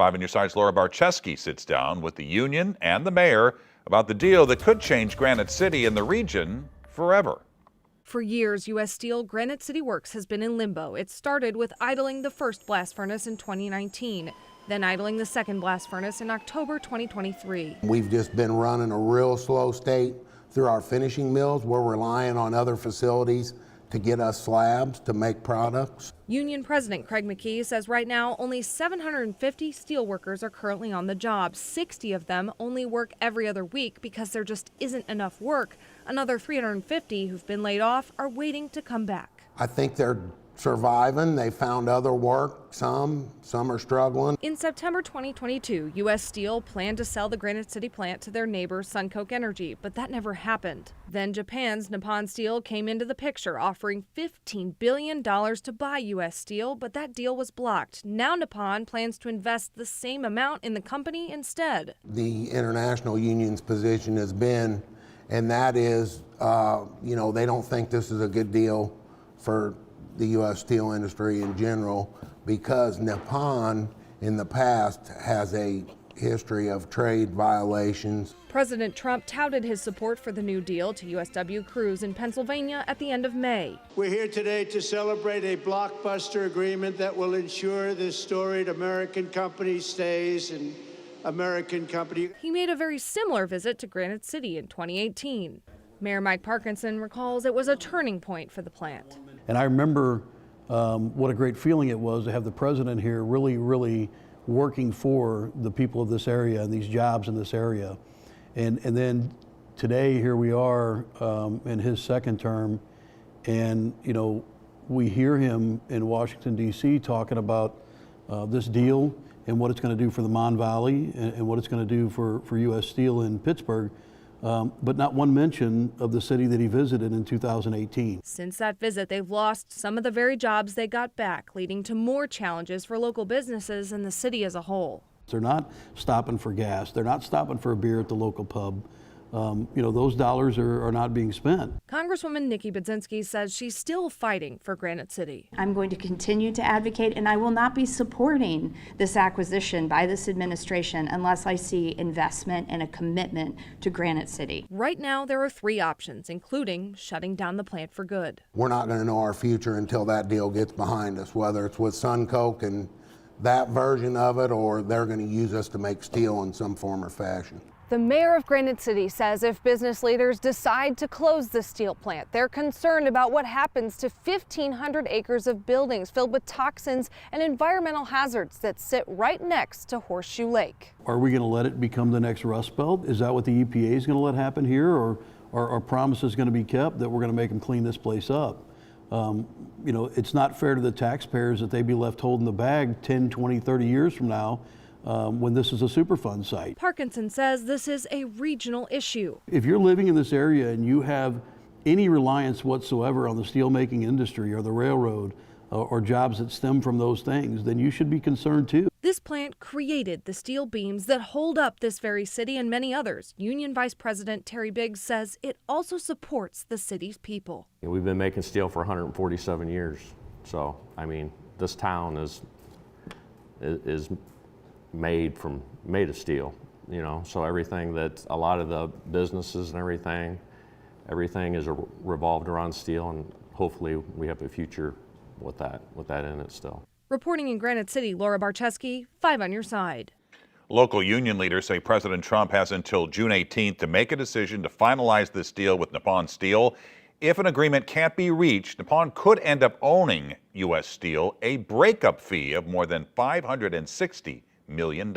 5 on your side's Laura Barczewski sits down with the union and the mayor about the deal that could change Granite City and the region forever. For years, U.S. Steel Granite City Works has been in limbo. It started with idling the first blast furnace in 2019, then idling the second blast furnace in October 2023. We've just been running a real slow state through our finishing mills. We're relying on other facilities to get us slabs to make products. Union President Craig McKee says right now only 750 steel workers are currently on the job. 60 of them only work every other week because there just isn't enough work. Another 350 who've been laid off are waiting to come back. I think they're surviving. They found other work. Some are struggling. In September 2022, U.S. Steel planned to sell the Granite City plant to their neighbor SunCoke Energy, but that never happened. Then Japan's Nippon Steel came into the picture, offering $15 billion to buy U.S. Steel, but that deal was blocked. Now Nippon plans to invest the same amount in the company instead. The international union's position has been, and that is, they don't think this is a good deal for the U.S. steel industry in general, because Nippon in the past has a history of trade violations. President Trump touted his support for the new deal to USW crews in Pennsylvania at the end of May. We're here today to celebrate a blockbuster agreement that will ensure this storied American company stays an American company. He made a very similar visit to Granite City in 2018. Mayor Mike Parkinson recalls it was a turning point for the plant. And I remember what a great feeling it was to have the president here really working for the people of this area and these jobs in this area. And then today, here we are in his second term, and we hear him in Washington, D.C. talking about this deal and what it's going to do for the Mon Valley and what it's going to do for U.S. Steel in Pittsburgh. But not one mention of the city that he visited in 2018. Since that visit, they've lost some of the very jobs they got back, leading to more challenges for local businesses and the city as a whole. They're not stopping for gas. They're not stopping for a beer at the local pub. Those dollars are not being spent. Congresswoman Nikki Budzinski says she's still fighting for Granite City. I'm going to continue to advocate, and I will not be supporting this acquisition by this administration unless I see investment and a commitment to Granite City. Right now, there are 3 options, including shutting down the plant for good. We're not going to know our future until that deal gets behind us, whether it's with SunCoke and that version of it, or they're going to use us to make steel in some form or fashion. The mayor of Granite City says if business leaders decide to close the steel plant, they're concerned about what happens to 1,500 acres of buildings filled with toxins and environmental hazards that sit right next to Horseshoe Lake. Are we going to let it become the next Rust Belt? Is that what the EPA is going to let happen here? Or are promises going to be kept that we're going to make them clean this place up? It's not fair to the taxpayers that they be left holding the bag 10, 20, 30 years from now when this is a Superfund site. Parkinson says this is a regional issue. If you're living in this area and you have any reliance whatsoever on the steelmaking industry or the railroad or jobs that stem from those things, then you should be concerned too. This plant created the steel beams that hold up this very city and many others. Union Vice President Terry Biggs says it also supports the city's people. We've been making steel for 147 years. So, this town is made of steel, so everything that a lot of the businesses and everything is revolved around steel, and hopefully we have a future with that in it still. Reporting in Granite City, Laura Barczewski, 5 on your side. Local union leaders say President Trump has until June 18th to make a decision to finalize this deal with Nippon Steel. If an agreement can't be reached, Nippon could end up owning U.S. Steel, a breakup fee of more than $560 million.